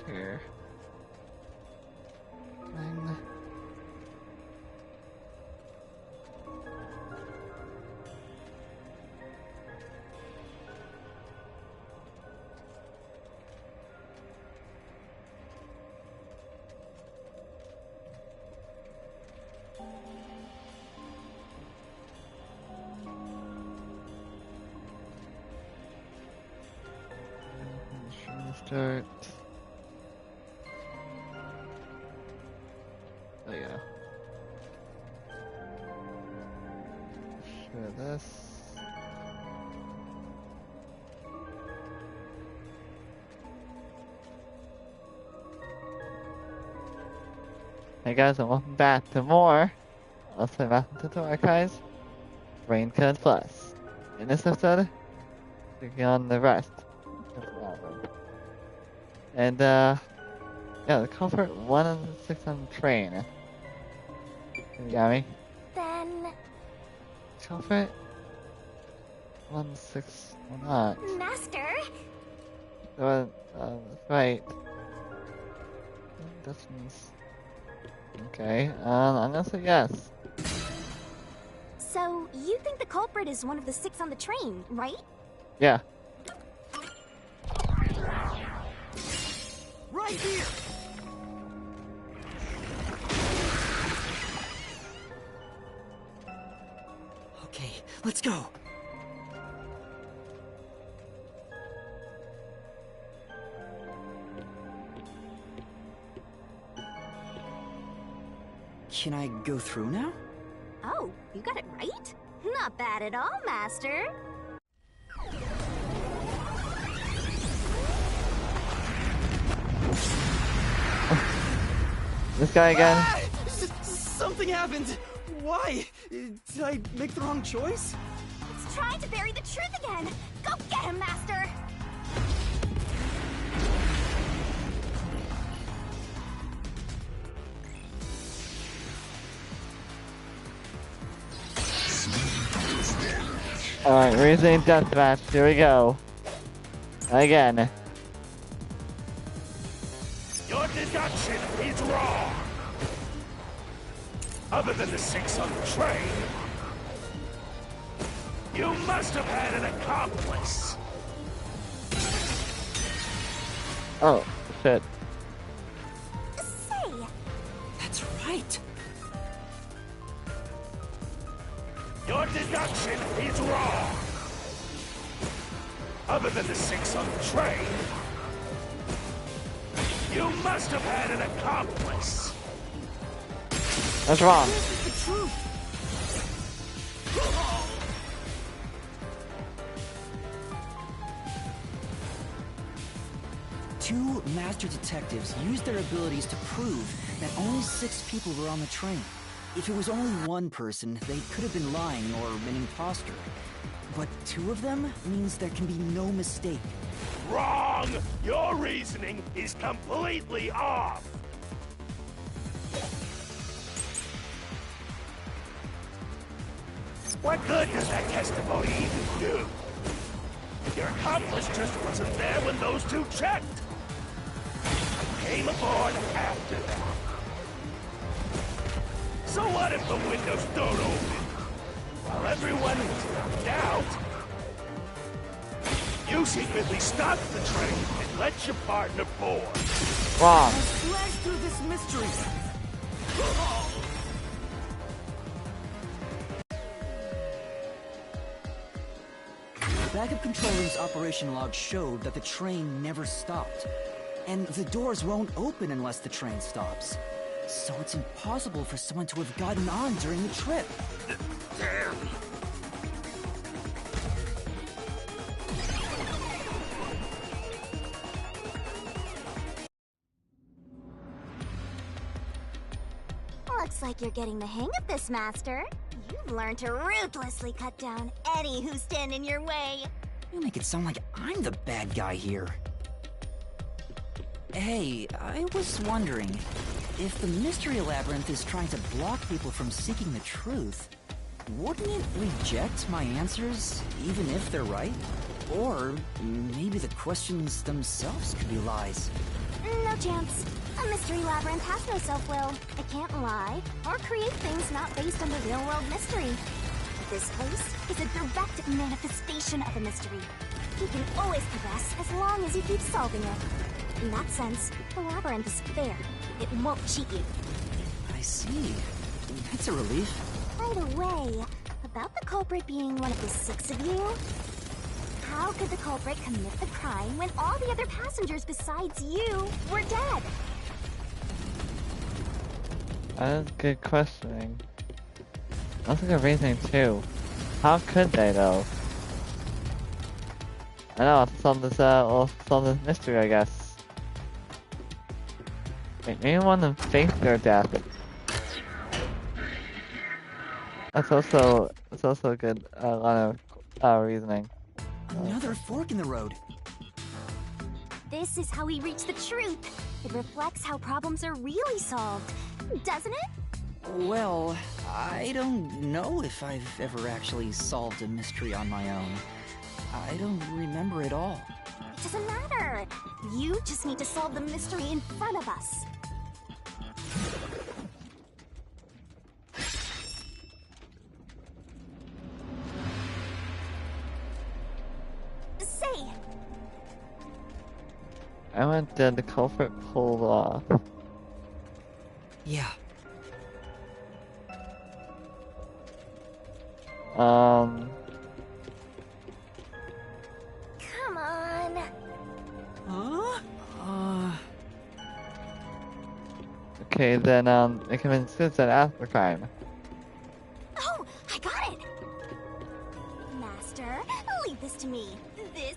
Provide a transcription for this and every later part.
here. Fine. Start. There you go. Share this. Hey guys, and welcome back to more. Let's play Master Detective Archives RainCode Plus. In this episode, taking on the rest. And yeah, the comfort 1 of the 6 on the train. You got me? Then... Comfort 1 6 or not. Master? That's right. Distance. Okay, I'm gonna say yes. So, you think the culprit is one of the 6 on the train, right? Yeah. Right here! Okay, let's go. Can I go through now? Oh, you got it right? Not bad at all, Master. This guy again? Ah! Something happened! Why? Did I make the wrong choice? It's trying to bury the truth again! Go get him, Master! Alright, Reasoning Deathmatch, here we go. Again. Your deduction is wrong. Other than the 6 on the train, you must have had an accomplice. Oh, shit. Say, That's right. Your deduction is wrong. Other than the 6 on the train, you must have had an accomplice. That's wrong. This is the truth. 2 master detectives used their abilities to prove that only 6 people were on the train. If it was only 1 person, they could have been lying or an imposter. But 2 of them means there can be no mistake. Wrong! Your reasoning is completely off. What good does that testimony even do? Your accomplice just wasn't there when those 2 checked. Came aboard after that. So what if the windows don't open? While everyone was knocked out, you secretly stopped the train and let your partner board. Wrong. Flash through this mystery. The backup control room's operation log showed that the train never stopped. And the doors won't open unless the train stops. So it's impossible for someone to have gotten on during the trip. Damn. looks like you're getting the hang of this, Master. You've learned to ruthlessly cut down any who stand in your way. You make it sound like I'm the bad guy here. Hey, I was wondering, if the Mystery Labyrinth is trying to block people from seeking the truth, wouldn't it reject my answers, even if they're right? Or maybe the questions themselves could be lies. No chance. A mystery labyrinth has no self-will. It can't lie or create things not based on the real-world mystery. This place is a direct manifestation of a mystery. You can always progress as long as you keep solving it. In that sense, the labyrinth is fair. It won't cheat you. I see. That's a relief. By the way, about the culprit being one of the 6 of you, how could the culprit commit the crime when all the other passengers besides you were dead? That's good questioning. That's a good reasoning too. How could they though? I know, it's solve this mystery, I guess. Wait, maybe one of them faked their death. That's also a good line of reasoning. Another fork in the road. This is how we reach the truth. It reflects how problems are really solved, doesn't it? Well, I don't know if I've ever actually solved a mystery on my own. I don't remember it all. It doesn't matter. You just need to solve the mystery in front of us. Say, I went dead, the culprit pulled off. Yeah. come on. Huh? Okay, then, it commits suicide after the crime. Oh, I got it. Master, leave this to me. This...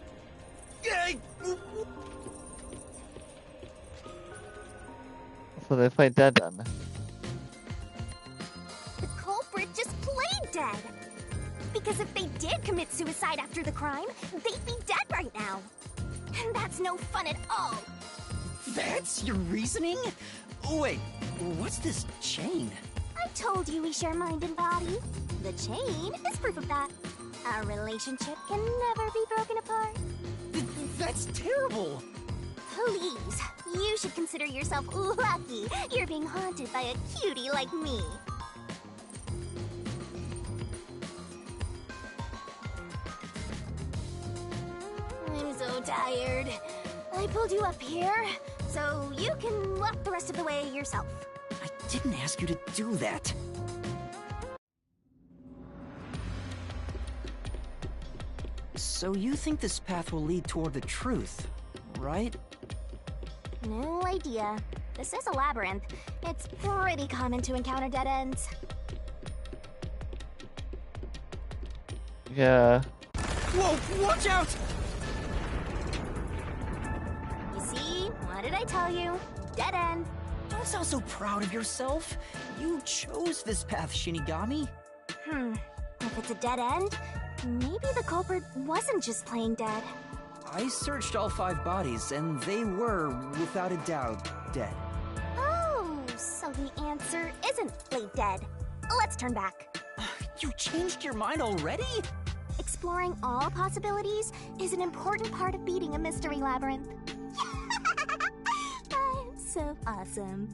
So they played dead then. The culprit just played dead. Because if they did commit suicide after the crime, they'd be dead right now. And that's no fun at all. That's your reasoning? Wait, what's this chain? I told you we share mind and body. The chain is proof of that. Our relationship can never be broken apart. That's terrible! Please, you should consider yourself lucky you're being haunted by a cutie like me. I'm so tired. I pulled you up here, so you can walk the rest of the way yourself. I didn't ask you to do that. So you think this path will lead toward the truth, right? No idea. This is a labyrinth. It's pretty common to encounter dead ends. Yeah. Whoa, watch out! You see? What did I tell you? Dead end. Don't sound so proud of yourself. You chose this path, Shinigami. If it's a dead end, maybe the culprit wasn't just playing dead. I searched all 5 bodies, and they were, without a doubt, dead. Oh, so the answer isn't play dead. Let's turn back. You changed your mind already? Exploring all possibilities is an important part of beating a mystery labyrinth. I'm so awesome.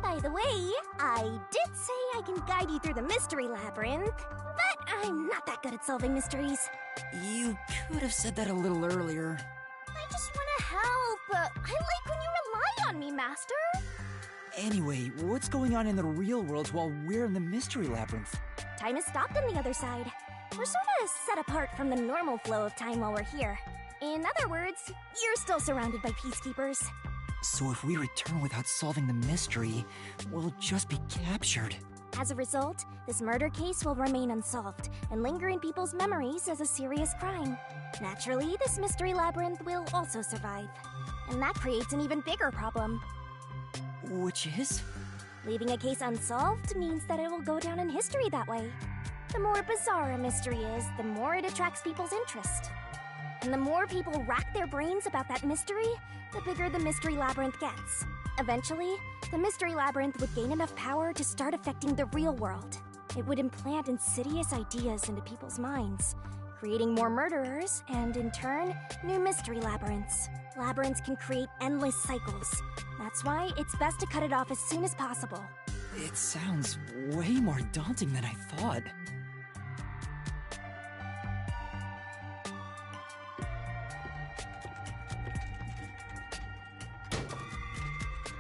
By the way, I did say I can guide you through the mystery labyrinth, but I'm not that good at solving mysteries. You could have said that a little earlier. I just want to help. I like when you rely on me, Master. Anyway, what's going on in the real world while we're in the mystery labyrinth? Time has stopped on the other side. We're sort of set apart from the normal flow of time while we're here. In other words, you're still surrounded by peacekeepers. So if we return without solving the mystery, we'll just be captured. As a result, this murder case will remain unsolved and linger in people's memories as a serious crime. Naturally, this mystery labyrinth will also survive. And that creates an even bigger problem. Which is? Leaving a case unsolved means that it will go down in history that way. The more bizarre a mystery is, the more it attracts people's interest. And the more people rack their brains about that mystery, the bigger the mystery labyrinth gets. Eventually, the mystery labyrinth would gain enough power to start affecting the real world. It would implant insidious ideas into people's minds, creating more murderers, and in turn, new mystery labyrinths. Labyrinths can create endless cycles. That's why it's best to cut it off as soon as possible. It sounds way more daunting than I thought.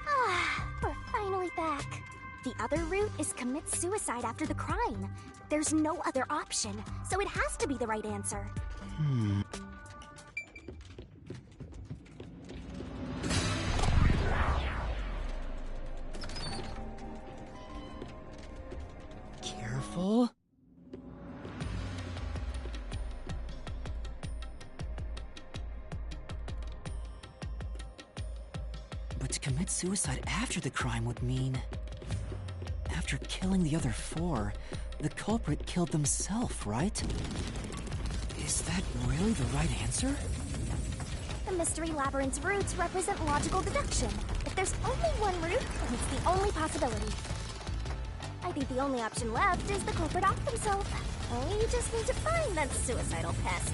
Ah, we're finally back. The other route is commit suicide after the crime. There's no other option, so it has to be the right answer. Careful. But to commit suicide after the crime would mean... After killing the other 4, the culprit killed themselves, right? Is that really the right answer? The Mystery Labyrinth's routes represent logical deduction. If there's only one route, then it's the only possibility. I think the only option left is the culprit off himself. We just need to find that suicidal pest.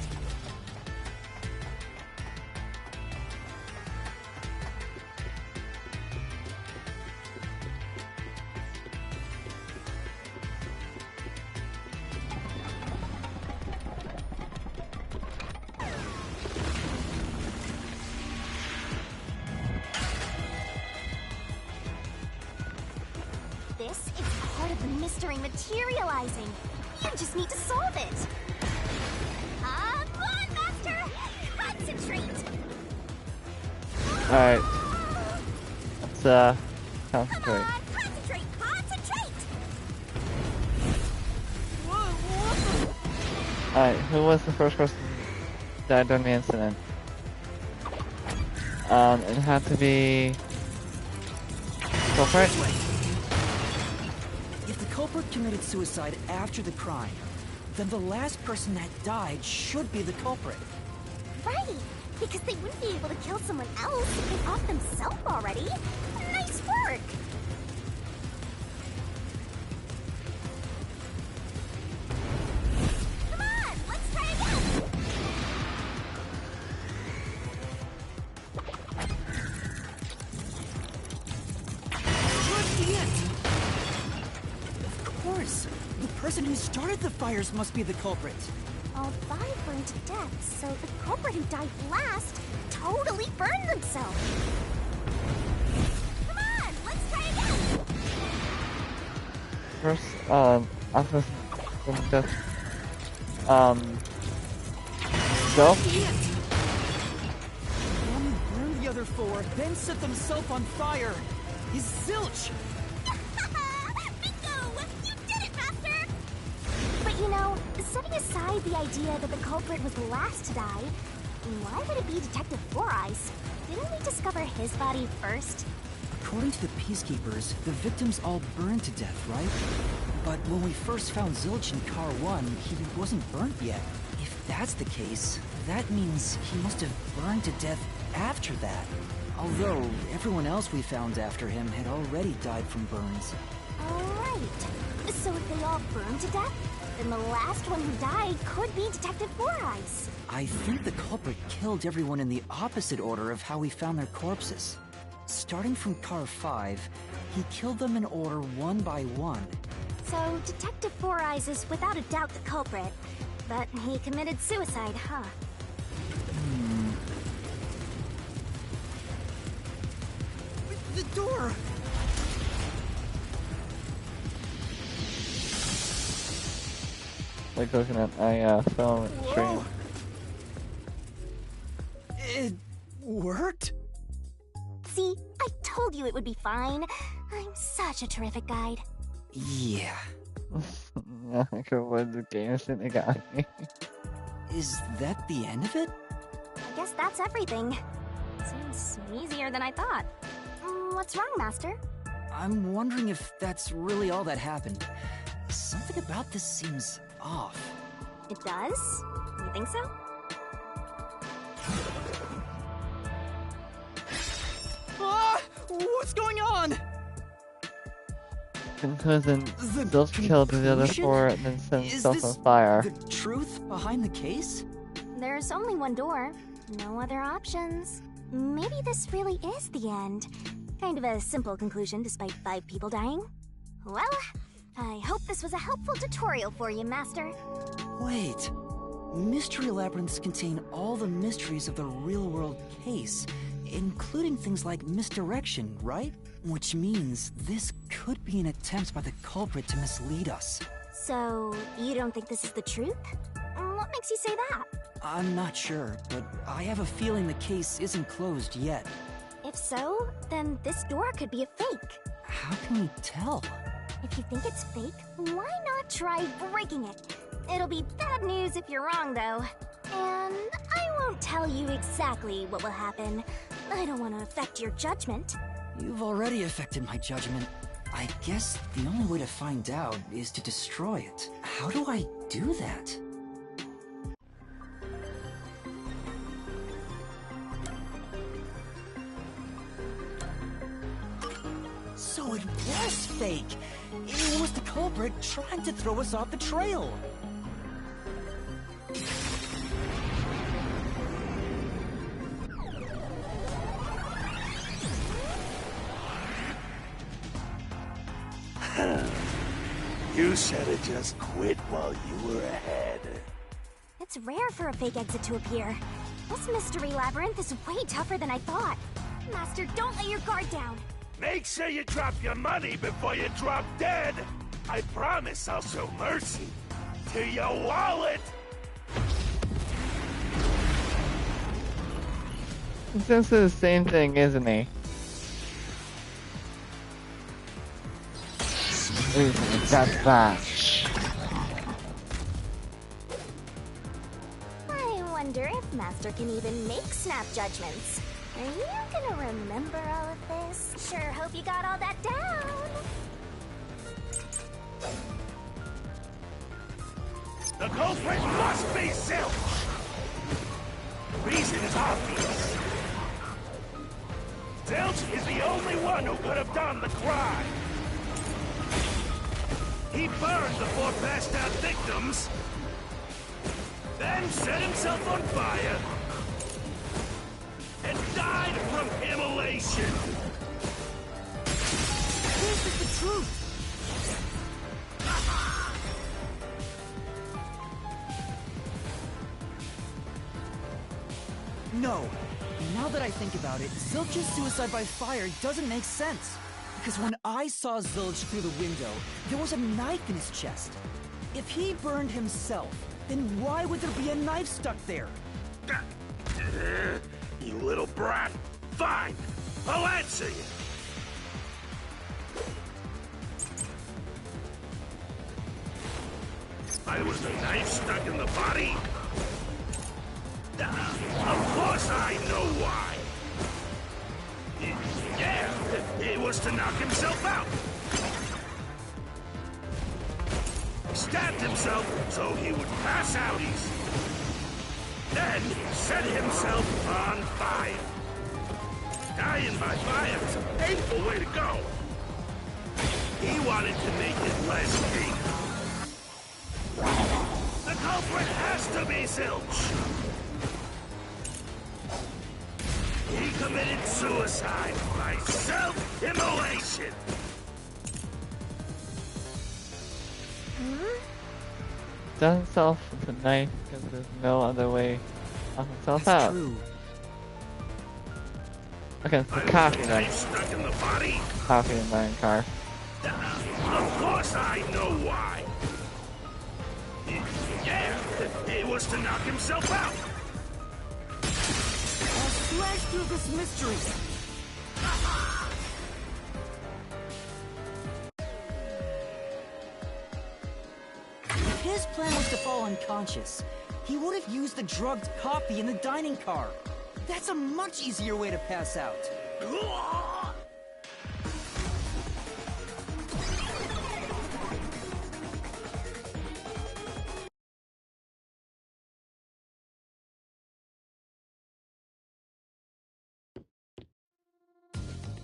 This is part of the mystery materializing. You just need to solve it. Come on, Master! Concentrate! Alright. Let's, Come concentrate. on, concentrate! Concentrate! Alright, who was the first person who died during the incident? It had to be... culprit? If the culprit committed suicide after the crime, then the last person that died should be the culprit. Right! Because they wouldn't be able to kill someone else if they off themselves already. Nice work! Come on, let's try again! Of course! The person who started the fires must be the culprit. All 5 burned to death, so the culprit who died last totally burned themselves. Come on, let's try again! First, after just, go? The one who burned the other 4, then set themselves on fire, is Zilch! Bingo! You did it, Master! But you know, setting aside the idea that the culprit was the last to die, why would it be Detective Four Eyes? Didn't we discover his body first? According to the Peacekeepers, the victims all burned to death, right? But when we first found Zilch in Car 1, he wasn't burnt yet. If that's the case, that means he must have burned to death after that. Although, everyone else we found after him had already died from burns. Alright. So if they all burned to death, then the last one who died could be Detective Four Eyes. I think the culprit killed everyone in the opposite order of how we found their corpses. Starting from Car 5, he killed them in order one by one. So Detective Four Eyes is without a doubt the culprit, but he committed suicide, huh? The door! Like looking at my, film stream. It worked? See, I told you it would be fine. I'm such a terrific guide. Yeah. I could win the game since they got me. Is that the end of it? I guess that's everything. Seems easier than I thought. What's wrong, Master? I'm wondering if that's really all that happened. Something about this seems off. It does? You think so? Ah! What's going on? conclusion, The Zilch killed the other conclusion? 4 and then set Is himself this on fire. the truth behind the case? There's only one door. No other options. Maybe this really is the end. Kind of a simple conclusion despite 5 people dying. Well, I hope this was a helpful tutorial for you, Master. Wait. Mystery labyrinths contain all the mysteries of the real-world case, including things like misdirection, right? Which means this could be an attempt by the culprit to mislead us. So, you don't think this is the truth? What makes you say that? I'm not sure, but I have a feeling the case isn't closed yet. If so, then this door could be a fake. How can we tell? If you think it's fake, why not try breaking it? It'll be bad news if you're wrong, though. And I won't tell you exactly what will happen. I don't want to affect your judgment. You've already affected my judgment. I guess the only way to find out is to destroy it. How do I do that? So it was fake! It was the culprit trying to throw us off the trail! You should have just quit while you were ahead. It's rare for a fake exit to appear. This mystery labyrinth is way tougher than I thought. Master, don't let your guard down. Make sure you drop your money before you drop dead. I promise I'll show mercy to your wallet. This is the same thing, isn't he? Deathmatch. I wonder if Master can even make snap judgments. Are you gonna remember all of this? Sure hope you got all that down. The culprit must be Zilch. The reason is obvious. Zilch is the only one who could have done the crime. He burned the 4 passed out victims, then set himself on fire, and died from immolation. This is the truth! No. Now that I think about it, Zilch's suicide by fire doesn't make sense. Because when I saw Zilch through the window, there was a knife in his chest. If he burned himself, then why would there be a knife stuck there? You little brat. Fine. I'll answer you. Why was the knife stuck in the body? Of course I know why. Yeah, it was to knock himself out. He stabbed himself so he would pass out easy. Then set himself on fire. Dying by fire is a painful way to go. He wanted to make it less painful. The culprit has to be Zilch. He committed suicide by self-immolation. Done himself with a knife because there's no other way to knock himself That's out. true. Okay, so coffee then. Knife stuck in the body. Coffee in my car. Of course I know why. Yeah, it was to knock himself out. I'll slash through this mystery. If his plan was to fall unconscious, he would have used the drugged coffee in the dining car. That's a much easier way to pass out.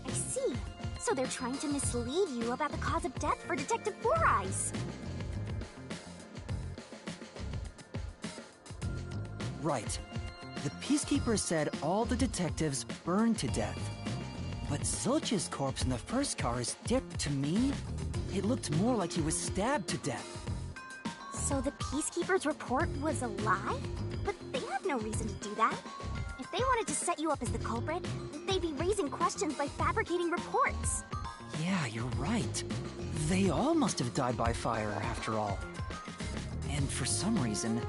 I see. So they're trying to mislead you about the cause of death for Detective Four Eyes. Right. The Peacekeeper said all the detectives burned to death. But Zilch's corpse in the first car is different to me. It looked more like he was stabbed to death. So the Peacekeeper's report was a lie? But they have no reason to do that. If they wanted to set you up as the culprit, they'd be raising questions by fabricating reports. Yeah, you're right. They all must have died by fire, after all. And for some reason,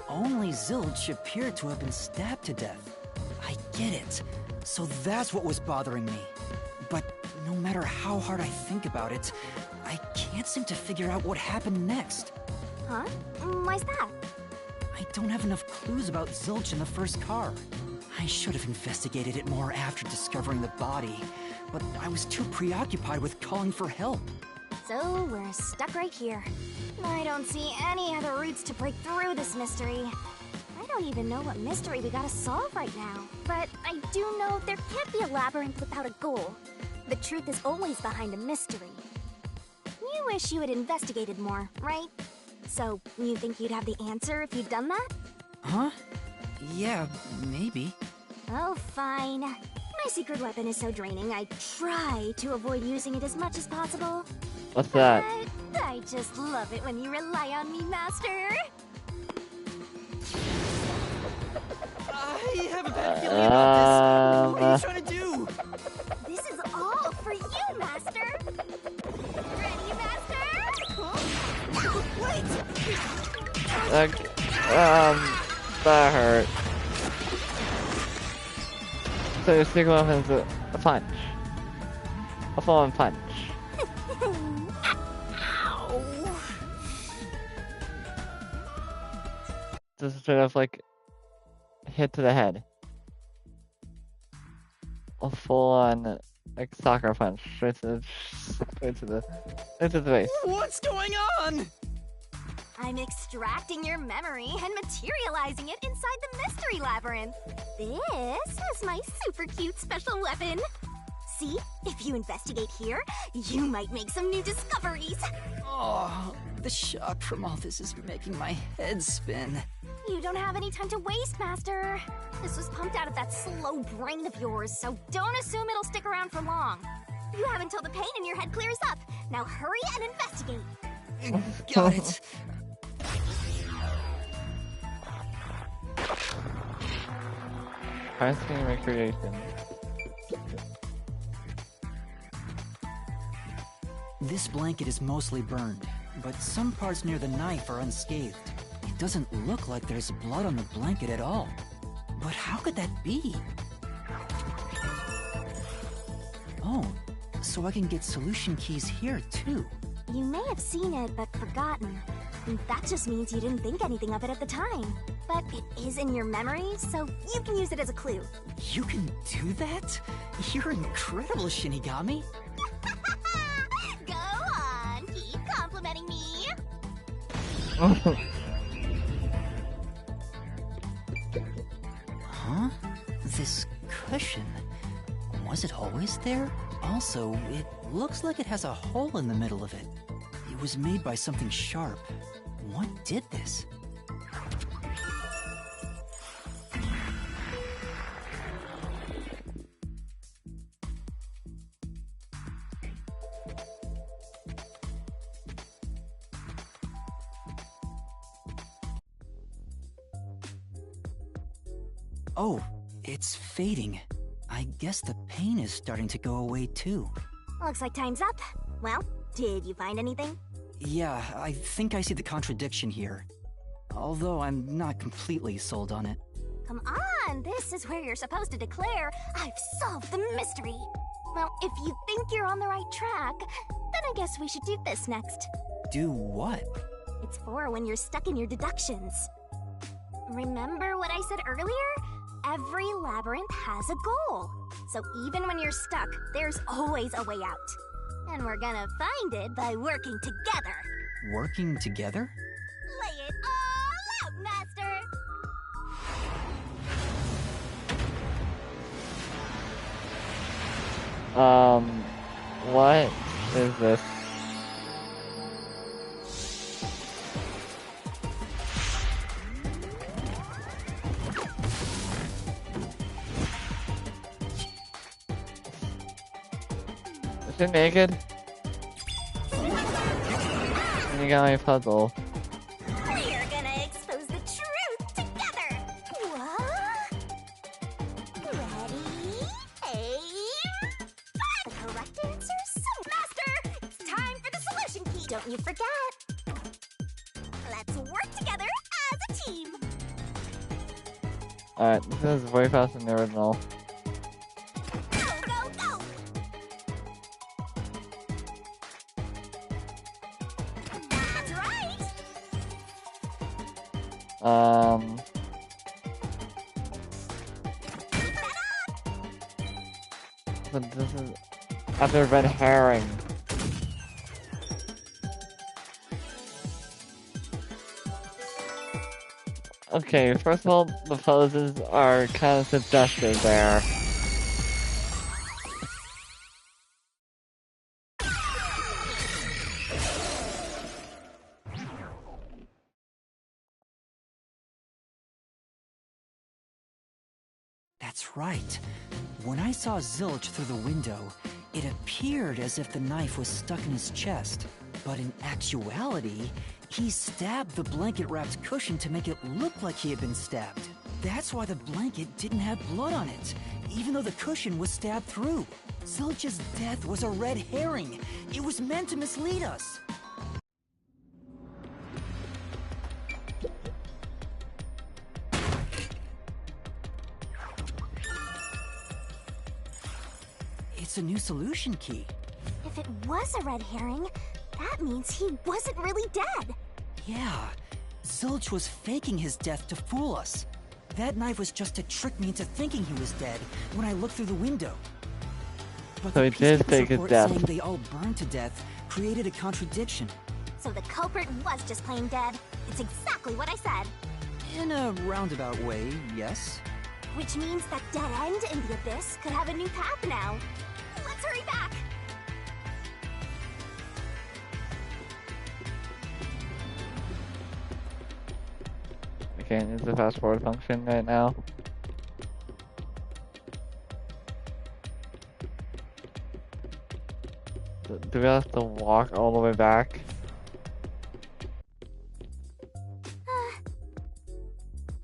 only Zilch appeared to have been stabbed to death. I get it. So that's what was bothering me. But no matter how hard I think about it, I can't seem to figure out what happened next. Huh? Why's that? I don't have enough clues about Zilch in the first car. I should have investigated it more after discovering the body, but I was too preoccupied with calling for help. So we're stuck right here. I don't see any other routes to break through this mystery. I don't even know what mystery we gotta solve right now. But I do know there can't be a labyrinth without a goal. The truth is always behind a mystery. You wish you had investigated more, right? So, you think you'd have the answer if you'd done that? Huh? Yeah, maybe. Oh, fine. My secret weapon is so draining, I try to avoid using it as much as possible. What's that? But I just love it when you rely on me, Master. I have a bad feeling about this. What are you trying to do? This is all for you, Master. Ready, Master? Wait! That hurt. So your secret weapon is a punch. A full-on punch. Just straight up like hit to the head. A full-on like soccer punch straight to the face. What's going on? I'm extracting your memory and materializing it inside the mystery labyrinth. This is my super cute special weapon. See, if you investigate here, you might make some new discoveries. Oh, the shock from all this is making my head spin. You don't have any time to waste, Master. This was pumped out of that slow brain of yours, so don't assume it'll stick around for long. You have until the pain in your head clears up. Now hurry and investigate. Got it. Pressing recreation. This blanket is mostly burned, but some parts near the knife are unscathed. It doesn't look like there's blood on the blanket at all. But how could that be? Oh, so I can get solution keys here too. You may have seen it, but forgotten. That just means you didn't think anything of it at the time. But it is in your memory, so you can use it as a clue. You can do that? You're incredible, Shinigami. Go on, keep complimenting me. Huh? This cushion. Was it always there? Also, it looks like it has a hole in the middle of it. It was made by something sharp. What did this? Oh, it's fading. I guess the pain is starting to go away too. Looks like time's up. Well, did you find anything? Yeah, I think I see the contradiction here. Although I'm not completely sold on it. Come on, this is where you're supposed to declare, I've solved the mystery. Well, if you think you're on the right track, then I guess we should do this next. Do what? It's for when you're stuck in your deductions. Remember what I said earlier? Every labyrinth has a goal. So even when you're stuck, there's always a way out. And we're gonna find it by working together. Working together? Lay it all out, Master! What is this? Is she naked? And you got my puzzle. We're gonna expose the truth together! What? Ready? Aim! The correct answer is so... Master! It's time for the solution key! Don't you forget! Let's work together as a team! Alright, this is way faster than the original. Go, go, go! That's right! But this is after red herring. Okay, first of all, the poses are kind of suggestive there. That's right. When I saw Zilch through the window, it appeared as if the knife was stuck in his chest. But in actuality, he stabbed the blanket-wrapped cushion to make it look like he had been stabbed. That's why the blanket didn't have blood on it, even though the cushion was stabbed through. Zilch's death was a red herring. It was meant to mislead us. It's a new solution key. If it was a red herring, that means he wasn't really dead. Yeah, Zilch was faking his death to fool us. That knife was just to trick me into thinking he was dead when I looked through the window. But So the he did peacekeeper's fake his report death. saying they all burned to death created a contradiction. So the culprit was just plain dead. It's exactly what I said. In a roundabout way, yes. Which means that dead end in the abyss could have a new path now. Let's hurry back! Okay, is the fast forward function right now? Do we have to walk all the way back?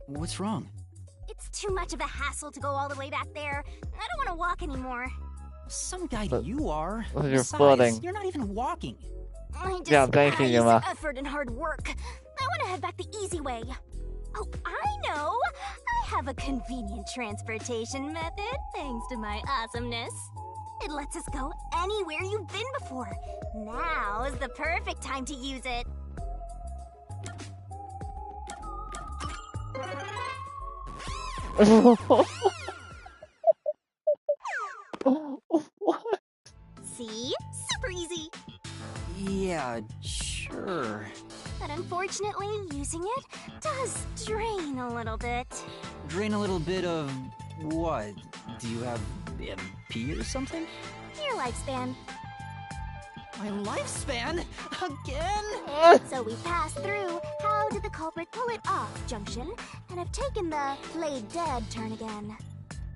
What's wrong? It's too much of a hassle to go all the way back there. I don't want to walk anymore. Some guy But- you are. but you're Besides, floating. you're not even walking. I just Yeah, thank you, used Yuma. effort and hard work. I want to head back the easy way. Oh, I know! I have a convenient transportation method, thanks to my awesomeness. It lets us go anywhere you've been before. Now is the perfect time to use it. What? See? Super easy. Yeah, sure. But unfortunately, using it does drain a little bit. Drain a little bit of what? Do you have MP or something? Your lifespan. My lifespan? Again? So we passed through how did the culprit pull it off junction and have taken the played dead turn again.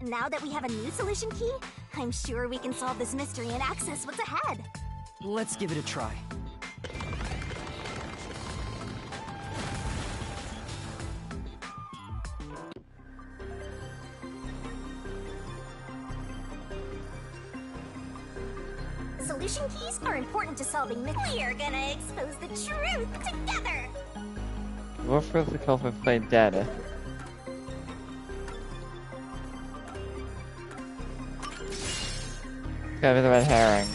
Now that we have a new solution key, I'm sure we can solve this mystery and access what's ahead. Let's give it a try. Solution keys are important to solving mysteries. We're gonna expose the truth together! What for the culprit played dead? Gotta be the red herring.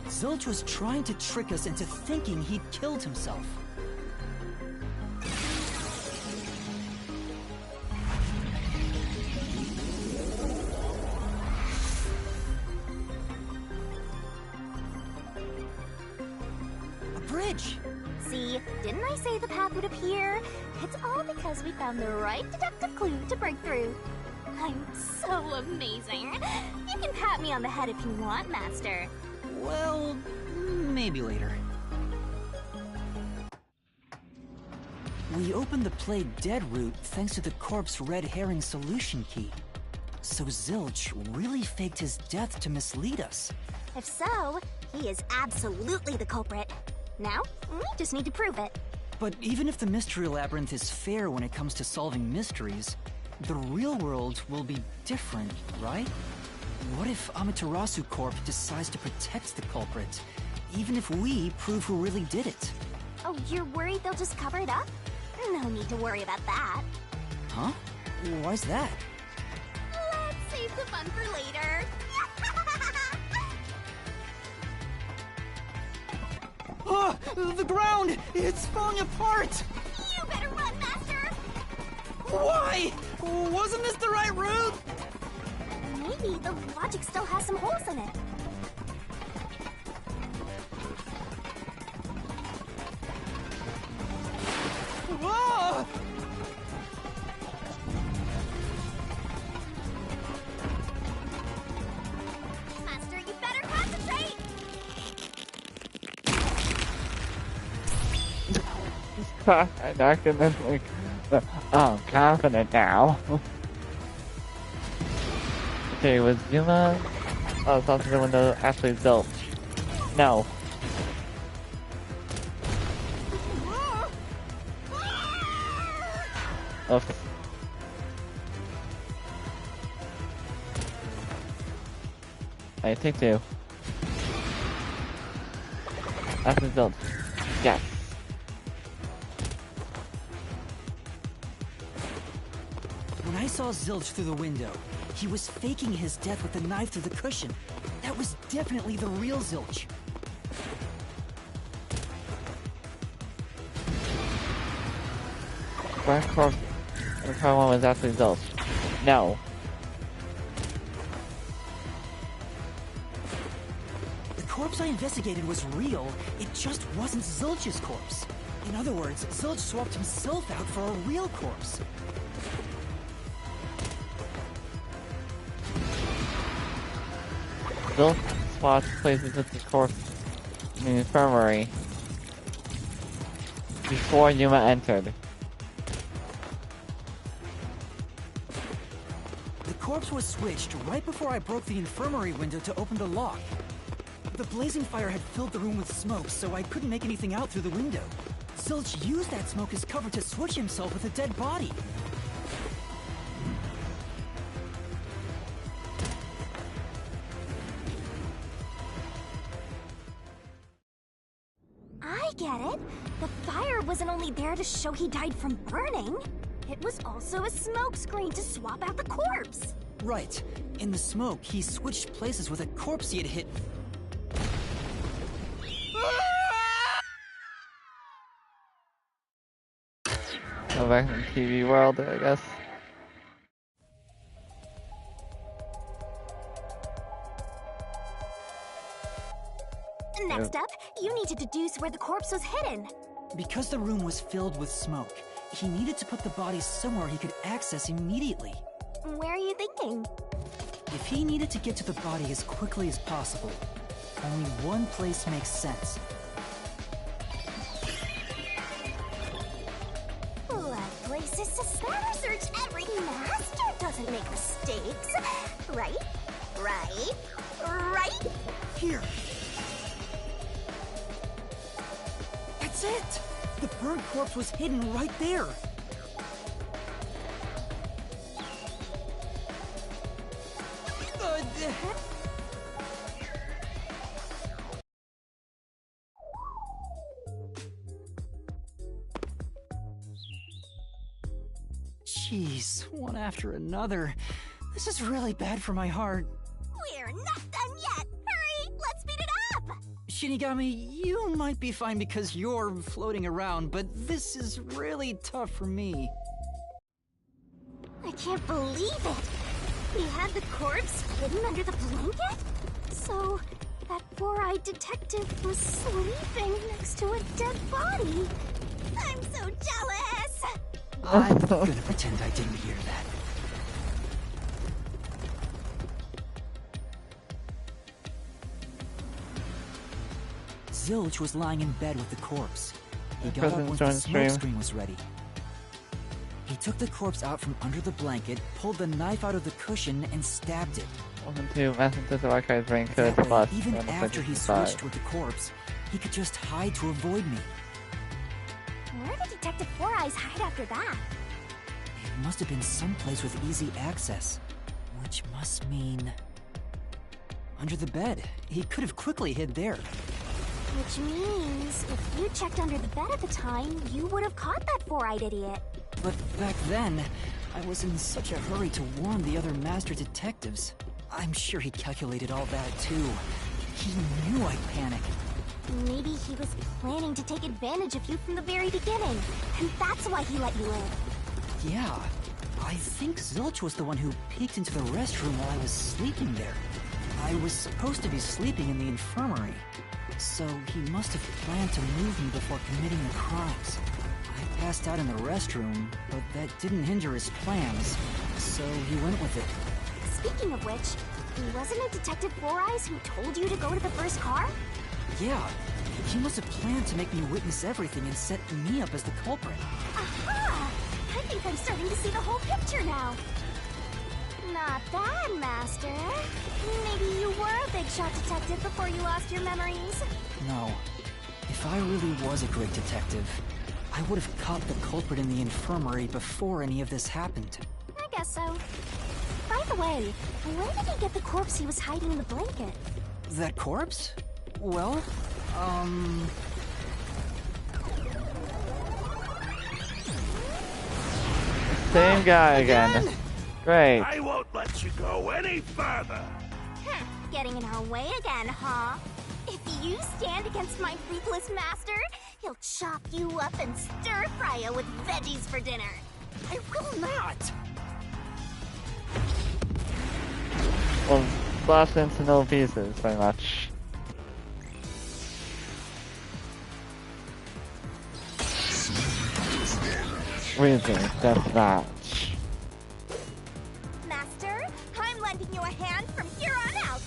Zilch was trying to trick us into thinking he'd killed himself. A bridge! See, didn't I say the path would appear? It's all because we found the right deductive clue to break through. I'm so amazing. You can pat me on the head if you want, Master. Well, maybe later. We opened the Play Dead route thanks to the corpse red herring solution key. So Zilch really faked his death to mislead us. If so, he is absolutely the culprit. Now, we just need to prove it. But even if the Mystery Labyrinth is fair when it comes to solving mysteries, the real world will be different, right? What if Amaterasu Corp decides to protect the culprit, even if we prove who really did it? Oh, you're worried they'll just cover it up? No need to worry about that. Huh? Why's that? Let's save the fun for later. Oh, the ground! It's falling apart! You better run, Master! Why? Wasn't this the right route? Maybe the logic still has some holes in it. Whoa! Master, you better concentrate! I'm accidentally. I'm confident now. Okay, was Yuma? Oh, it's also the window. Actually, Zilch. No. Oops. I take two. After Zilch. Yes. When I saw Zilch through the window, he was faking his death with the knife through the cushion. That was definitely the real Zilch. Black corpse. The car one was actually Zilch. No. The corpse I investigated was real, it just wasn't Zilch's corpse. In other words, Zilch swapped himself out for a real corpse. Zilch swapped places with the corpse in the infirmary before Yuma entered. The corpse was switched right before I broke the infirmary window to open the lock. The blazing fire had filled the room with smoke, so I couldn't make anything out through the window. Zilch used that smoke as cover to switch himself with a dead body. I get it. The fire wasn't only there to show he died from burning. It was also a smoke screen to swap out the corpse. Right. In the smoke, he switched places with a corpse he had hit. Go back in the TV world, I guess. Next up, you need to deduce where the corpse was hidden. Because the room was filled with smoke, he needed to put the body somewhere he could access immediately. Where are you thinking? If he needed to get to the body as quickly as possible, only one place makes sense. That place is to scatter search. Every master doesn't make mistakes. Right? Right? Right? Here! That's it! The burned corpse was hidden right there! Jeez, one after another. This is really bad for my heart. We're not done yet. Hurry, let's speed it up. Shinigami, you might be fine because you're floating around, but this is really tough for me. I can't believe it. We had the corpse hidden under the blanket? So, That four-eyed detective was sleeping next to a dead body. I'm so jealous! I'm gonna pretend I didn't hear that. Zilch was lying in bed with the corpse. He got up once the smoke screen was ready. He took the corpse out from under the blanket, pulled the knife out of the cushion, and stabbed it. Welcome to Master Detective Archives RainCode That way, Plus. even after he switched with the corpse, he could just hide to avoid me. Where did Detective Four Eyes hide after that? It must have been someplace with easy access. Which must mean... under the bed. He could have quickly hid there. Which means, if you checked under the bed at the time, you would have caught that four-eyed idiot. But back then, I was in such a hurry to warn the other Master Detectives. I'm sure he calculated all that too. He knew I'd panic. Maybe he was planning to take advantage of you from the very beginning, and that's why he let you live. Yeah, I think Zilch was the one who peeked into the restroom while I was sleeping there. I was supposed to be sleeping in the infirmary, so he must have planned to move me before committing the crimes. I passed out in the restroom, but that didn't hinder his plans, so he went with it. Speaking of which, wasn't it Detective Four Eyes who told you to go to the first car? Yeah, he must have planned to make me witness everything and set me up as the culprit. Aha! I think I'm starting to see the whole picture now. Not bad, Master. Maybe you were a big shot detective before you lost your memories. No. If I really was a great detective, I would have caught the culprit in the infirmary before any of this happened. I guess so. By the way, where did he get the corpse he was hiding in the blanket? That corpse? Well, Same guy again. Great. I won't let you go any further. Getting in our way again, huh? If you stand against my ruthless master, he'll chop you up and stir-fry you with veggies for dinner. I will not! Well, slashed into no pieces, pretty much. Really, deathmatch. Master, I'm lending you a hand from here on out.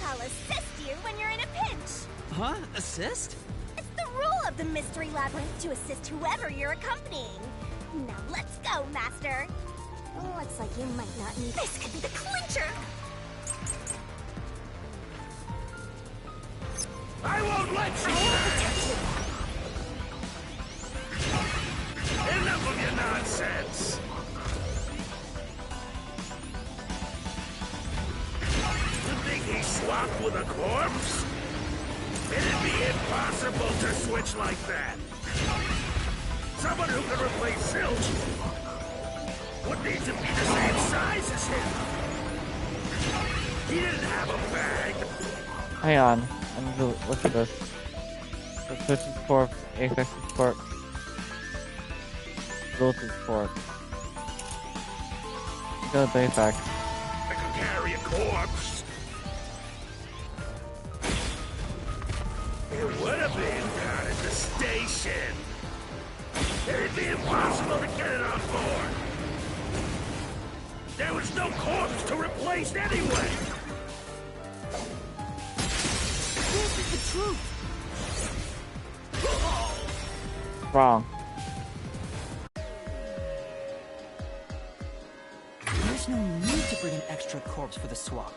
I'll assist you when you're in a pinch. Huh? Assist? It's the rule of the Mystery Labyrinth to assist whoever you're accompanying. Now let's go, Master. Looks like you might not need... This could be the clincher! I won't let you pass! Enough of your nonsense! You think he swapped with a corpse? It'd be impossible to switch like that. Someone who could replace Zilch would need to be the same size as him. He didn't have a bag. Hang on. I need to look at this. So Switch's corpse, Apex's corpse, Zilch's corpse. Go with Apex. I could carry a corpse. It would have been down at the station. It'd be impossible to get it on board. There was no corpse to replace anyway. This is the truth. Wrong. There's no need to bring an extra corpse for the swap.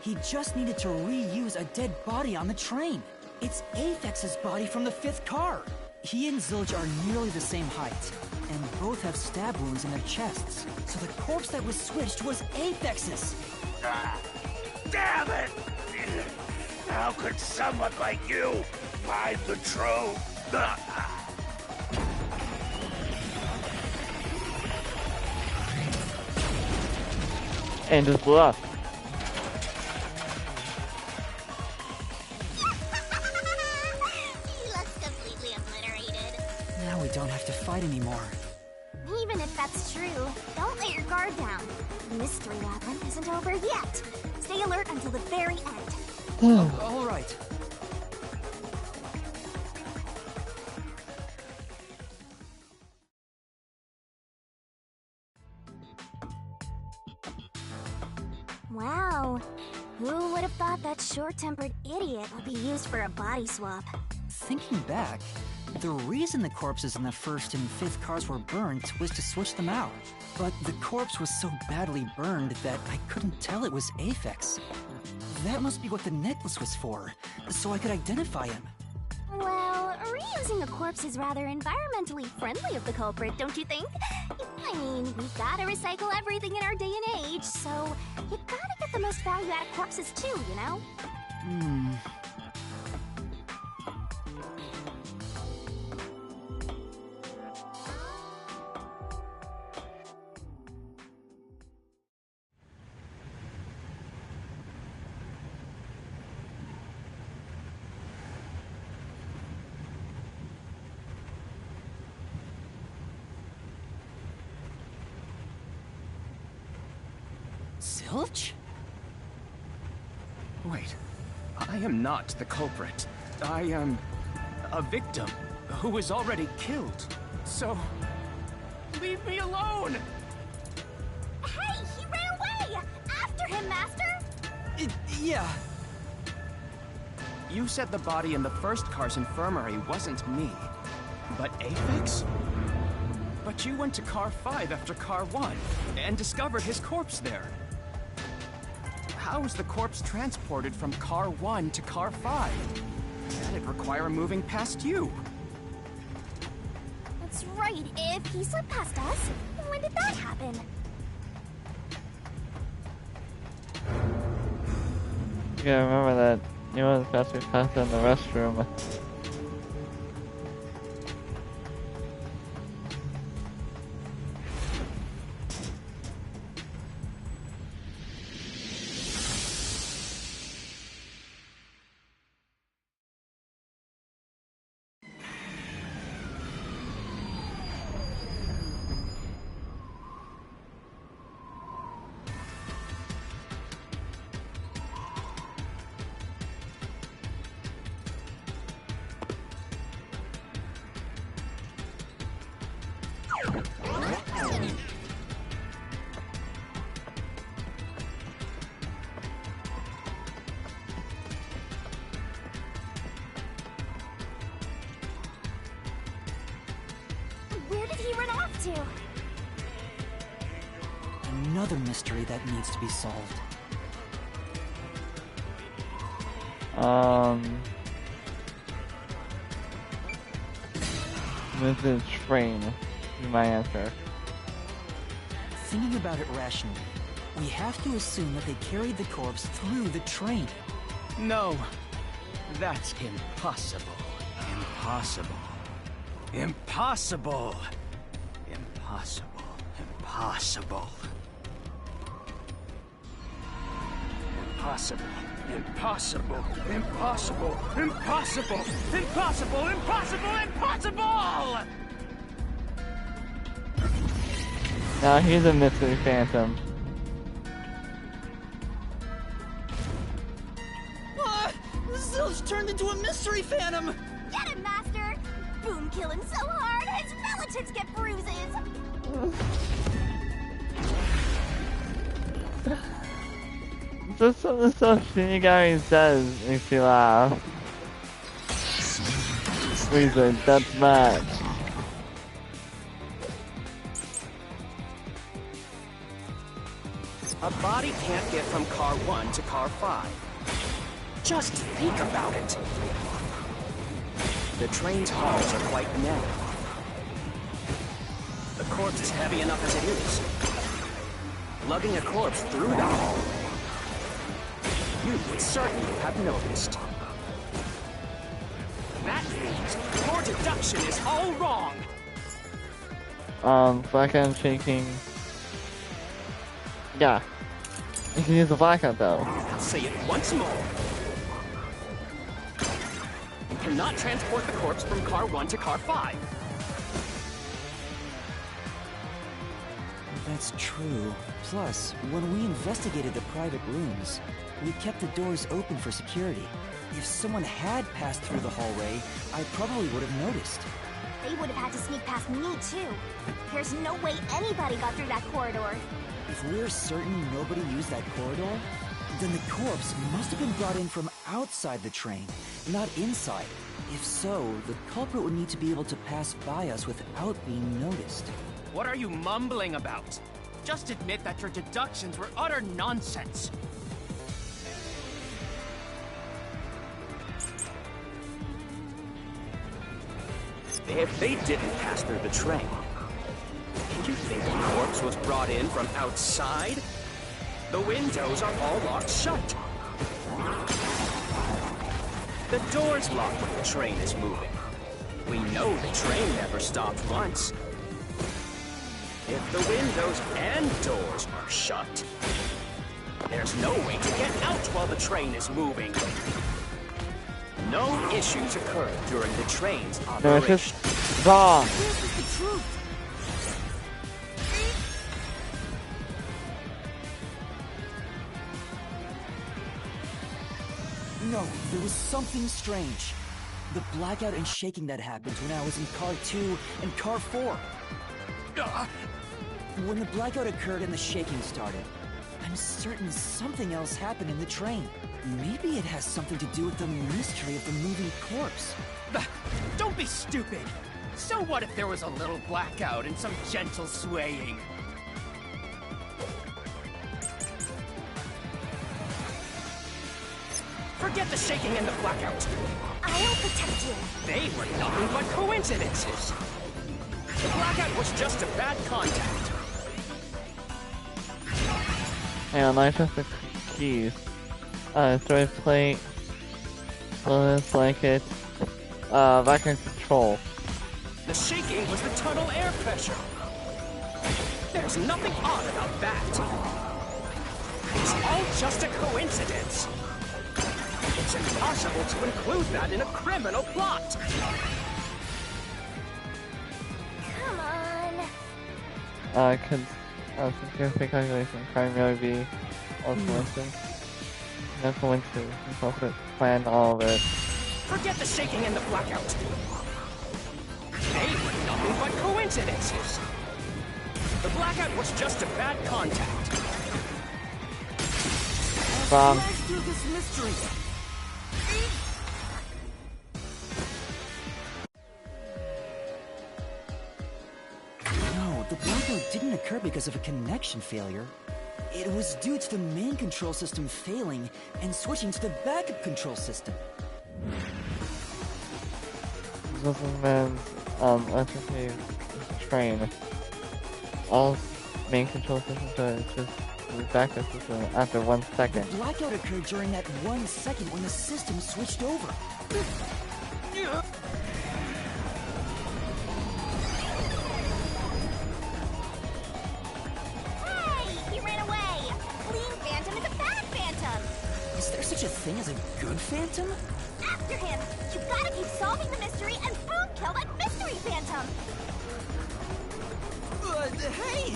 He just needed to reuse a dead body on the train. It's Apex's body from the 5th car. He and Zilch are nearly the same height, and both have stab wounds in their chests. So the corpse that was switched was Apex's. Ah, damn it! How could someone like you hide the truth? And just blew up. He looks completely obliterated. Now we don't have to fight anymore. Even if that's true, don't let your guard down. The Mystery Labyrinth isn't over yet. Stay alert until the very end. All right. Wow. Who would have thought that short-tempered idiot would be used for a body swap? Thinking back, the reason the corpses in the first and fifth cars were burnt was to switch them out. But the corpse was so badly burned that I couldn't tell it was Aphex. That must be what the necklace was for, so I could identify him. Well, reusing a corpse is rather environmentally friendly of the culprit, don't you think? I mean, we gotta recycle everything in our day and age, so you gotta get the most value out of corpses too, you know? Zilch? Wait, I am not the culprit. I am a victim who was already killed. So, leave me alone! Hey, he ran away! After him, Master! Yeah. You said the body in the first car's infirmary wasn't me, but Aphex? But you went to car 5 after car 1 and discovered his corpse there. How was the corpse transported from car 1 to car 5? That'd require moving past you. That's right, if he slipped past us, when did that happen? You gotta remember that you was about to pass in the restroom. Where did he run off to? Another mystery that needs to be solved. With the train, is my answer. Thinking about it rationally, we have to assume that they carried the corpse through the train. No, that's impossible. Impossible. Impossible. Impossible. Impossible. Impossible. Impossible. Impossible. Impossible. Impossible. Impossible. Impossible! Now he's a mystery phantom. Zilch turned into a mystery phantom! Get him, Master! Boom killing so hard, his relatives get bruises! Just some of the stuff Shinigami guy says makes me laugh. Reason, that's match. A body can't get from car 1 to car 5. Just think about it. The train's halls are quite narrow. The corpse is heavy enough as it is. Lugging a corpse through the hall, you would certainly have noticed. That means your deduction is all wrong. Blackout shaking. Yeah. You can use the blackout though. I'll say it once more. You cannot transport the corpse from car 1 to car 5. That's true. Plus, when we investigated the private rooms, we kept the doors open for security. If someone had passed through the hallway, I probably would have noticed. They would have had to sneak past me, too. There's no way anybody got through that corridor. If we're certain nobody used that corridor, then the corpse must have been brought in from outside the train, not inside. If so, the culprit would need to be able to pass by us without being noticed. What are you mumbling about? Just admit that your deductions were utter nonsense. If they didn't pass through the train, you think the corpse was brought in from outside? The windows are all locked shut. The door's locked when the train is moving. We know the train never stopped once. If the windows and doors are shut, there's no way to get out while the train is moving. No issues occurred during the train's No, operation. it's just wrong. This is the truth. No, there was something strange. The blackout and shaking that happened when I was in Car 2 and Car 4. When the blackout occurred and the shaking started, I'm certain something else happened in the train. Maybe it has something to do with the mystery of the moving corpse. Don't be stupid! So what if there was a little blackout and some gentle swaying? Forget the shaking and the blackout. I'll protect you. They were nothing but coincidences. The blackout was just a bad contact. And I took the keys. Storage plate, clothes, blanket, vacuum control. The shaking was the tunnel air pressure. There's nothing odd about that. It's all just a coincidence. It's impossible to include that in a criminal plot. Come on. Could security calculation primarily be all coincidence? No coincidence. The culprit planned all of it. Forget the shaking and the blackout. They were nothing but coincidences. The blackout was just a bad contact. Wrong. Let's do this mystery. No, the blackout didn't occur because of a connection failure. It was due to the main control system failing and switching to the backup control system. This man's electricity train. All main control systems are just the backup system after 1 second. The blackout occurred during that 1 second when the system switched over. Hey, he ran away. Fleeing phantom is a bad phantom. Is there such a thing as a good phantom? After him. You gotta keep solving the mystery and boom, kill that mystery phantom. Hey!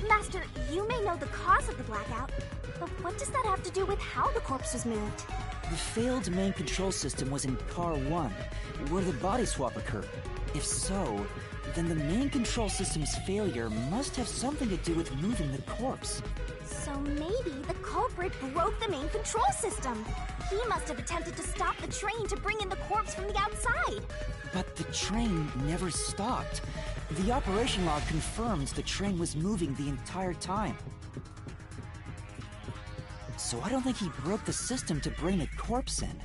Master, you may know the cause of the blackout, but what does that have to do with how the corpse was moved? The failed main control system was in Car 1, where the body swap occurred. If so, then the main control system's failure must have something to do with moving the corpse. So maybe the culprit broke the main control system. He must have attempted to stop the train to bring in the corpse from the outside. But the train never stopped. The operation log confirms the train was moving the entire time. So I don't think he broke the system to bring the corpse in.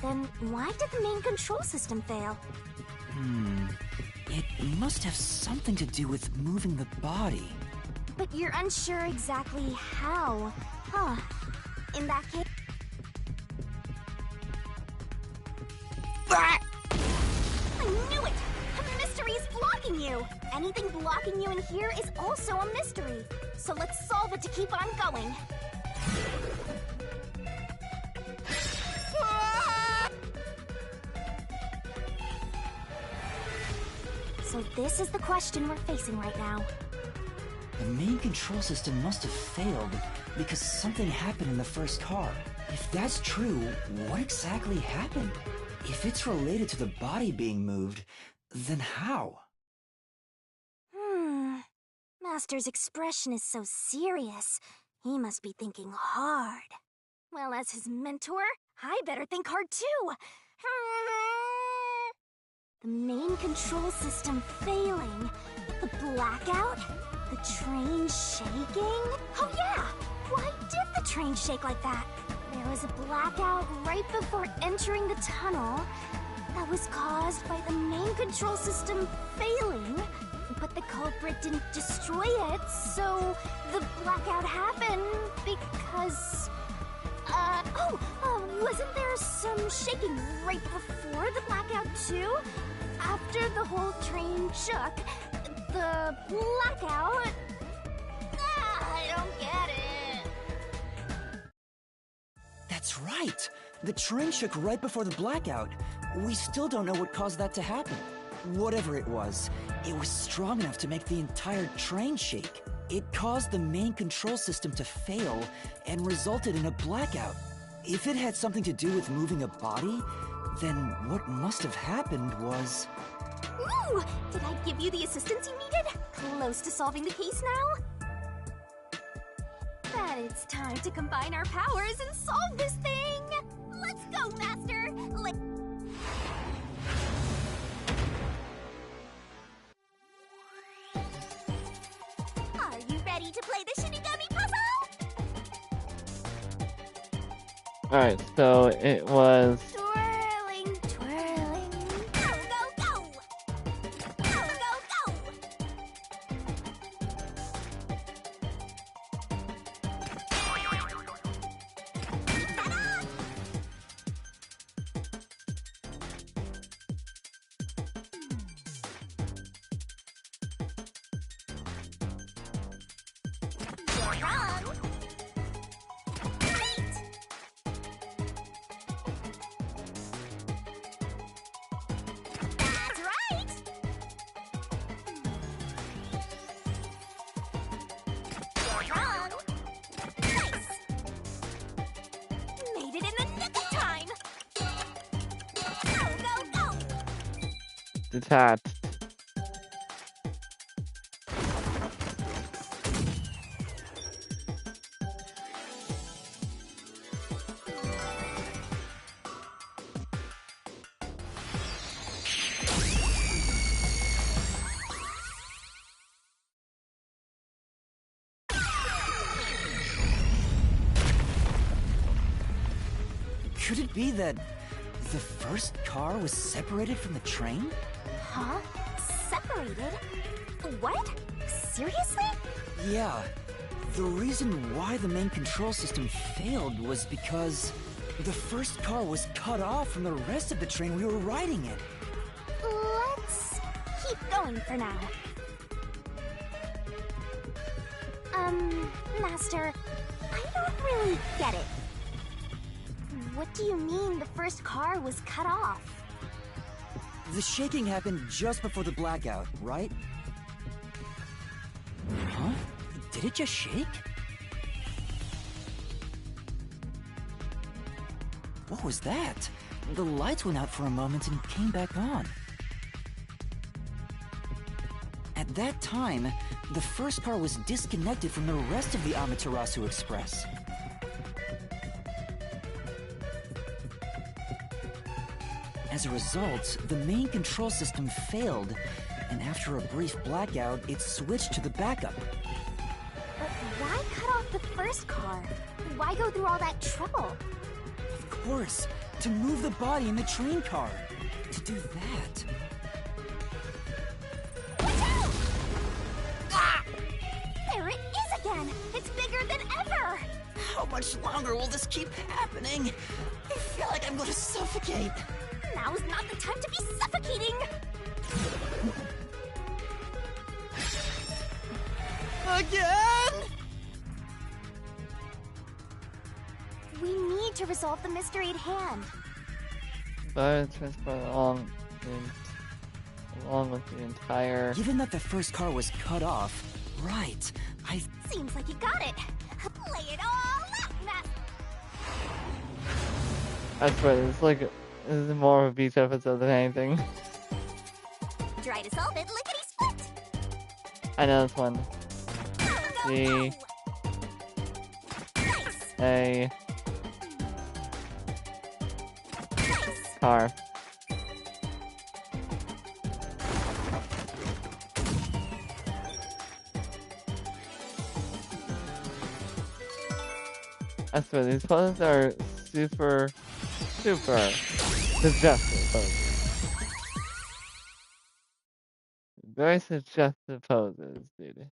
Then why did the main control system fail? It must have something to do with moving the body. But you're unsure exactly how, huh? In that case... I knew it! A mystery is blocking you! Anything blocking you in here is also a mystery. So let's solve it to keep on going. So this is the question we're facing right now. The main control system must have failed because something happened in the first car. If that's true, what exactly happened? If it's related to the body being moved, then how? Master's expression is so serious. He must be thinking hard. Well, as his mentor, I better think hard too. The main control system failing. The blackout? The train shaking? Oh yeah! Why did the train shake like that? There was a blackout right before entering the tunnel that was caused by the main control system failing, but the culprit didn't destroy it, so the blackout happened because... wasn't there some shaking right before the blackout too? After the whole train shook, the blackout... I don't get it. That's right! The train shook right before the blackout. We still don't know what caused that to happen. Whatever it was strong enough to make the entire train shake. It caused the main control system to fail and resulted in a blackout. If it had something to do with moving a body, then what must have happened was... Ooh! Did I give you the assistance you needed? Close to solving the case now? Then it's time to combine our powers and solve this thing! Let's go, Master! Are you ready to play the Shinigami puzzle? Alright, so it was... Twirling, twirling. Go, go, go! Go, go, go! Ta-da! You're wrong! Right! That's right! You're wrong! Nice! Made it in the nick of time! Go, go, go! detached. Could it be that the first car was separated from the train? Huh? Separated? What? Seriously? Yeah. The reason why the main control system failed was because the first car was cut off from the rest of the train we were riding in. Let's keep going for now. Master, I don't really get it. What do you mean the first car was cut off? The shaking happened just before the blackout, right? Huh? Did it just shake? What was that? The lights went out for a moment and came back on. At that time, the first car was disconnected from the rest of the Amaterasu Express. As a result, the main control system failed, and after a brief blackout, it switched to the backup. But why cut off the first car? Why go through all that trouble? Of course, to move the body in the train car. To do that. Watch out! Ah! There it is again! It's bigger than ever! How much longer will this keep happening? I feel like I'm going to suffocate. Now's not the time to be suffocating! Again? We need to resolve the mystery at hand. But transport along the along with the entire... Given that the first car was cut off, right, Seems like you got it. Lay it all out, Master. I swear, this is more of a beach episode than anything. Try to solve it, lickety split. I know this one. Go, The... Nice. A... Nice. car. I swear, these puzzles are super suggestive poses. Very suggestive poses, dude.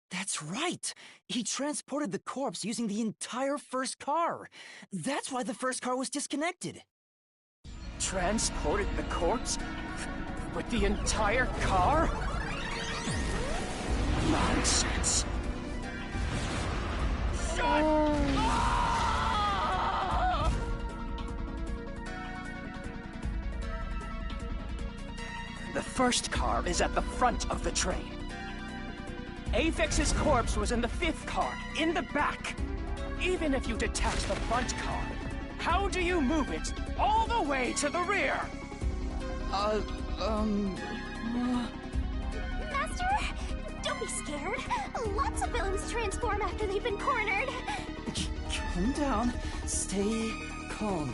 That's right! He transported the corpse using the entire first car. That's why the first car was disconnected. Transported the corpse? With the entire car? Nonsense. The first car is at the front of the train. Afix's corpse was in the fifth car, in the back. Even if you detach the front car, how do you move it all the way to the rear? Master, don't be scared. Lots of villains transform after they've been cornered. Calm down. Stay calm.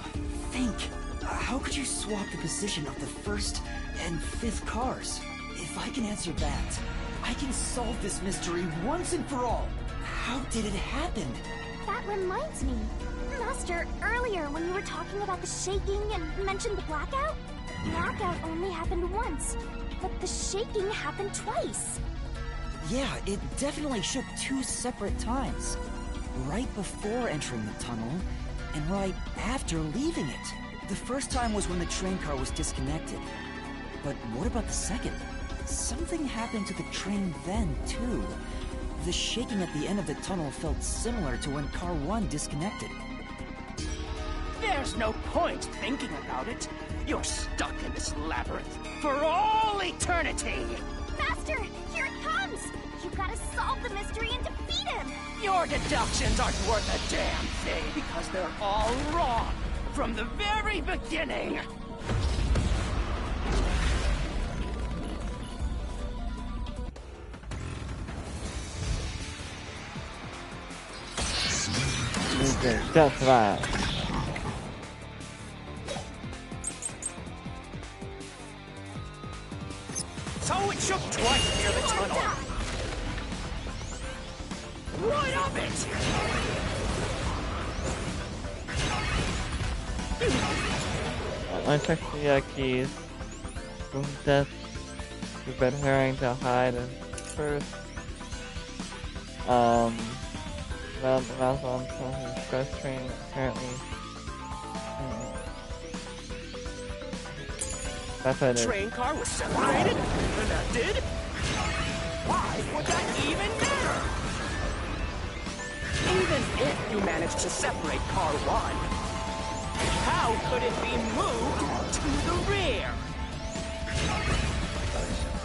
Think. How could you swap the position of the first and fifth cars? If I can answer that, I can solve this mystery once and for all. How did it happen? That reminds me. Master, earlier when you were talking about the shaking and mentioned the blackout, blackout only happened once, but the shaking happened twice. Yeah, it definitely shook two separate times. Right before entering the tunnel, and right after leaving it. The first time was when the train car was disconnected. But what about the second? Something happened to the train then, too. The shaking at the end of the tunnel felt similar to when Car 1 disconnected. There's no point thinking about it. You're stuck in this labyrinth for all eternity. Master, here it comes! You gotta solve the mystery and defeat him! Your deductions aren't worth a damn thing because they're all wrong from the very beginning. Just right. So it shook twice near the tunnel. What of it? I checked the keys. From death to red herring to hide and first. Mouse on the express train apparently. That's what it is. Train car was separated? Connected? Why would that even matter? Even if you managed to separate car 1, how could it be moved to the rear?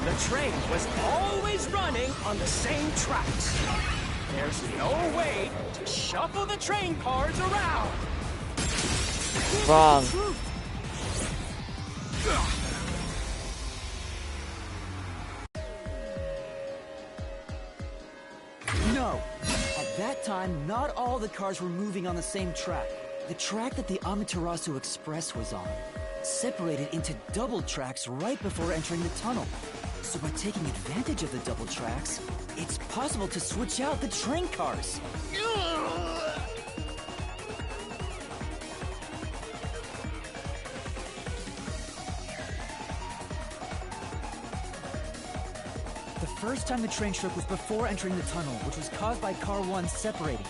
The train was always running on the same tracks. There's no way to shuffle the train cars around. Wrong. No! At that time, not all the cars were moving on the same track. The track that the Amaterasu Express was on separated into double tracks right before entering the tunnel. So by taking advantage of the double tracks, it's possible to switch out the train cars. The first time the train shook was before entering the tunnel, which was caused by Car 1 separating.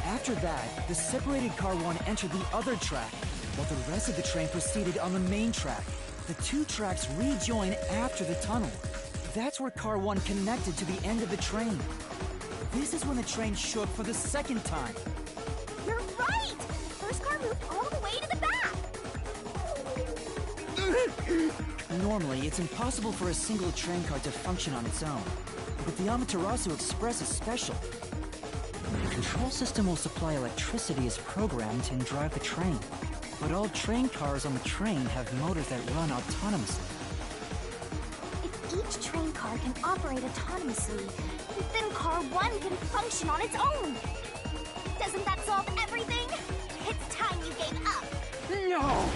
After that, the separated Car 1 entered the other track, while the rest of the train proceeded on the main track. The two tracks rejoin after the tunnel. That's where Car 1 connected to the end of the train. This is when the train shook for the second time. You're right! The first car moved all the way to the back! Normally, it's impossible for a single train car to function on its own. But the Amaterasu Express is special. The control system will supply electricity as programmed and drive the train. But all train cars on the train have motors that run autonomously. If each train car can operate autonomously, then Car 1 can function on its own. Doesn't that solve everything? It's time you gave up. No!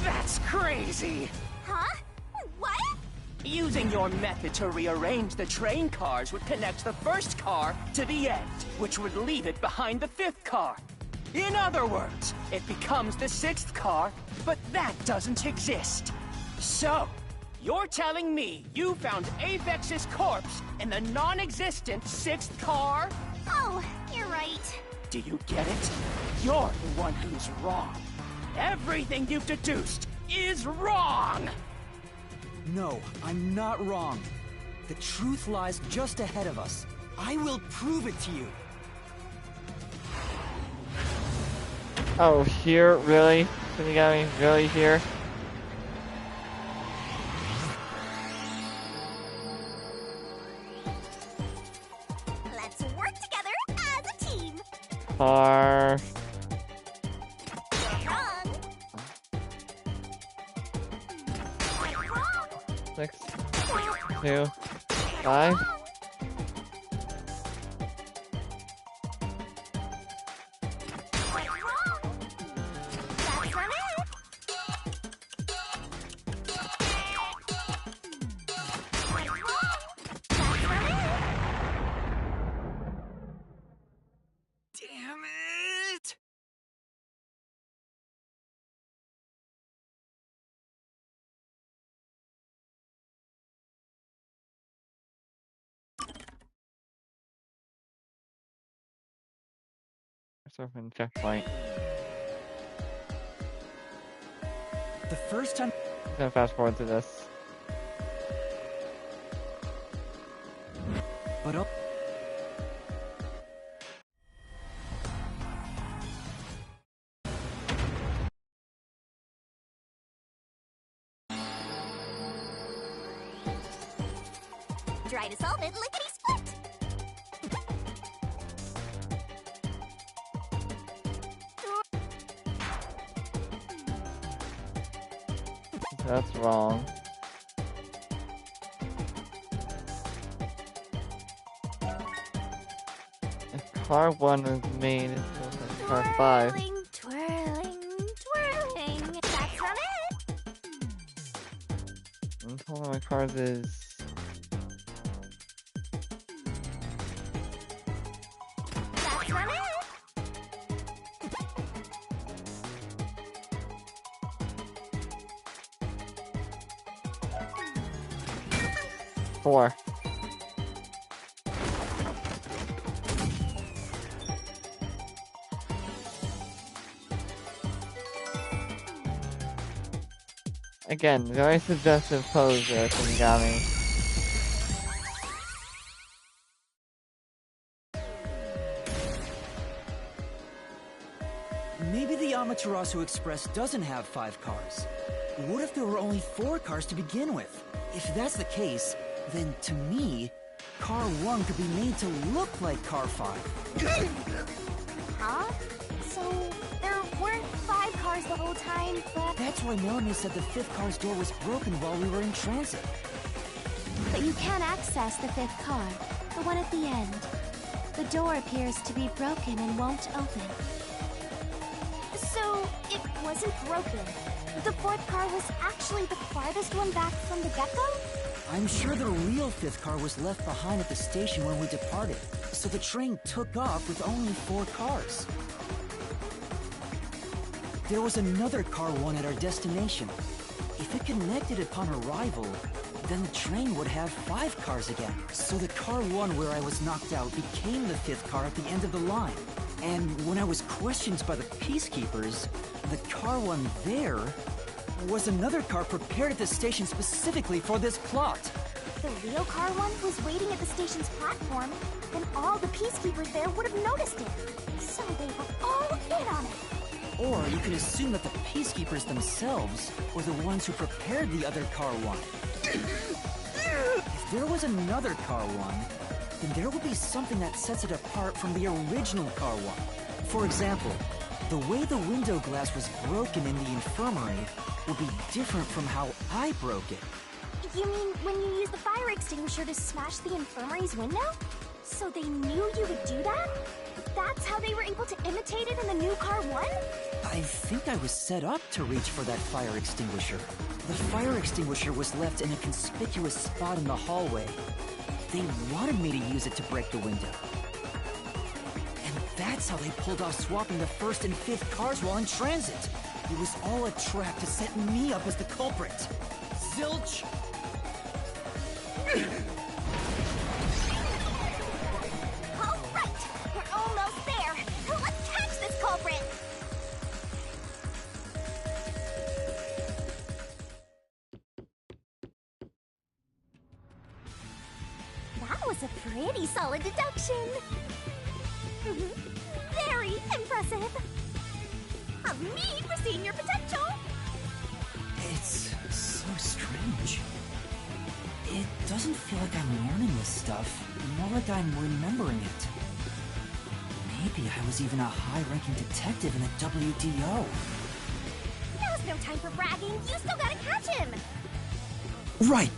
That's crazy! Huh? What? Using your method to rearrange the train cars would connect the first car to the end, which would leave it behind the fifth car. In other words, it becomes the sixth car, but that doesn't exist. So, you're telling me you found Aphex's corpse in the non-existent sixth car? Oh, you're right. Do you get it? You're the one who's wrong. Everything you've deduced is wrong! No, I'm not wrong. The truth lies just ahead of us. I will prove it to you. Oh, here? Really? Shinigami? Really here? Let's work together as a team. Car... You're wrong. Wrong. 6, 2, 5. Damn it! Surfing checkpoint. The first time... I'm gonna fast forward to this. But oh, Try to solve it lickety-split. That's wrong. If car 1 was made, it feels like car 5. Twirling, twirling, twirling. That's not it. And total my cars is... That's not it. 4. Again, very suggestive pose there, Shinigami. maybe the Amaterasu Express doesn't have 5 cars. What if there were only 4 cars to begin with? If that's the case, then to me, Car 1 could be made to look like Car 5. Huh? So there weren't 5 cars the whole time, but... That's why Melanie said the 5th car's door was broken while we were in transit. But you can't access the 5th car, the one at the end. The door appears to be broken and won't open. So, it wasn't broken. The 4th car was actually the farthest one back from the get-go? I'm sure the real 5th car was left behind at the station when we departed, so the train took off with only 4 cars. There was another Car 1 at our destination. If it connected upon arrival, then the train would have 5 cars again. So the Car 1 where I was knocked out became the 5th car at the end of the line. And when I was questioned by the peacekeepers, the Car 1 there was another car prepared at the station specifically for this plot. The real car 1 was waiting at the station's platform, then all the peacekeepers there would have noticed it. So they were all in on it. Or you can assume that the Peacekeepers themselves were the ones who prepared the other Car 1. If there was another Car 1, then there will be something that sets it apart from the original Car 1. For example, the way the window glass was broken in the infirmary will be different from how I broke it. You mean when you used the fire extinguisher to smash the infirmary's window? So they knew you would do that? That's how they were able to imitate it in the new Car 1? I think I was set up to reach for that fire extinguisher. The fire extinguisher was left in a conspicuous spot in the hallway. They wanted me to use it to break the window. And that's how they pulled off swapping the first and fifth cars while in transit. It was all a trap to set me up as the culprit. Zilch! All right, we're almost there. Let's catch this culprit. That was a pretty solid deduction. Very impressive. Of me foreseeing your potential. It's so strange. It doesn't feel like I'm learning this stuff, more like I'm remembering it. Maybe I was even a high-ranking detective in the WDO. Now's no time for bragging. You still gotta catch him. Right!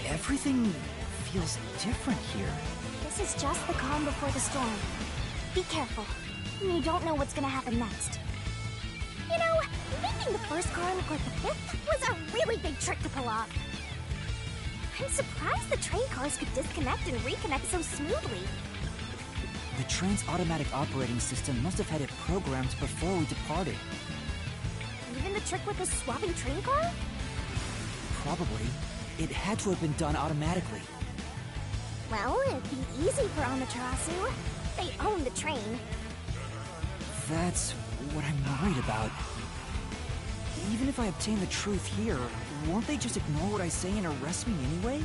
Everything feels different here. This is just the calm before the storm. Be careful. You don't know what's gonna happen next. You know, making the first car look like the fifth was a really big trick to pull off. I'm surprised the train cars could disconnect and reconnect so smoothly. The train's automatic operating system must have had it programmed before we departed. Even the trick with the swapping train car? Probably. It had to have been done automatically. Well, it'd be easy for Amaterasu. They own the train. That's what I'm worried about. Even if I obtain the truth here, won't they just ignore what I say and arrest me anyway?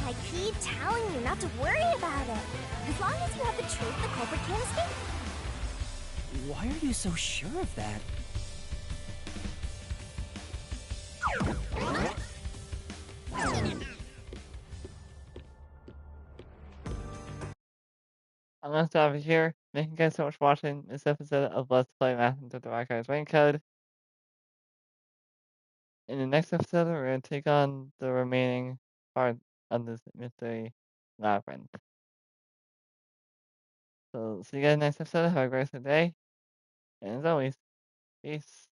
I keep telling you not to worry about it. As long as you have the truth, the culprit can't escape. Why are you so sure of that? I'm gonna stop it here. Thank you guys so much for watching this episode of Let's Play Master Detective Archives RainCode. In the next episode, we're gonna take on the remaining part of this mystery labyrinth. So see you guys next episode. Have a great day. And as always, peace.